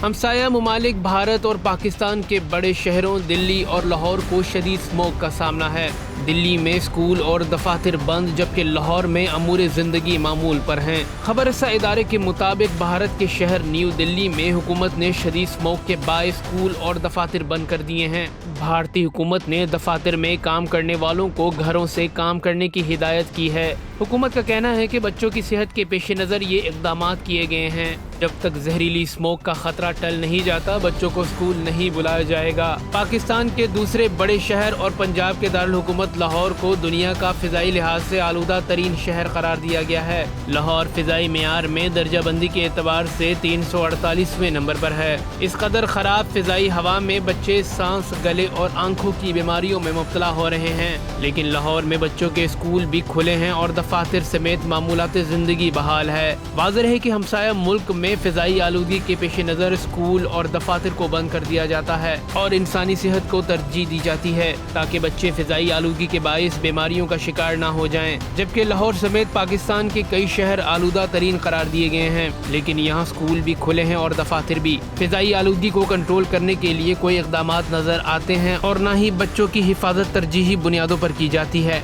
हमसाया मुमालिक भारत और पाकिस्तान के बड़े शहरों दिल्ली और लाहौर को शदीद स्मोक का सामना है। दिल्ली में स्कूल और दफातर बंद, जबकि लाहौर में अमूर ज़िंदगी मामूल पर हैं। खबर रसा इदारे के मुताबिक भारत के शहर न्यू दिल्ली में हुकूमत ने शदीद स्मोक के बायस स्कूल और दफातर बंद कर दिए हैं। भारतीय हुकूमत ने दफातर में काम करने वालों को घरों से काम करने की हिदायत की है। हुकूमत का कहना है कि बच्चों की सेहत के पेश नज़र ये इक़दाम किए गए हैं। जब तक जहरीली स्मोक का खतरा टल नहीं जाता, बच्चों को स्कूल नहीं बुलाया जाएगा। पाकिस्तान के दूसरे बड़े शहर और पंजाब के दारुल हुकूमत लाहौर को दुनिया का फ़िज़ाई लिहाज से आलूदा तरीन शहर करार दिया गया है। लाहौर फ़िज़ाई मेयार में दर्जा बंदी के एतबार से 348वें नंबर पर है। इस कदर ख़राब फ़िज़ाई हवा में बच्चे सांस, गले और आंखों की बीमारियों में मुब्तला हो रहे हैं। लेकिन लाहौर में बच्चों के स्कूल भी खुले हैं और दफातर समेत मामूलात ज़िंदगी बहाल है। वाज़ेह है कि हमसाया मुल्क में फ़िज़ाई आलूगी के पेश नज़र स्कूल और दफातर को बंद कर दिया जाता है और इंसानी सेहत को तरजीह दी जाती है ताकि बच्चे फ़िज़ाई आलूगी के बाइस बीमारियों का शिकार ना हो जाएं। जबकि लाहौर समेत पाकिस्तान के कई शहर आलूदा तरीन करार दिए गए हैं, लेकिन यहाँ स्कूल भी खुले हैं और दफातर भी। फ़िज़ाई आलूगी को कंट्रोल करने के लिए कोई इक़दामात नज़र आते हैं और न ही बच्चों की हिफाजत तरजीही बुनियादों पर की जाती है।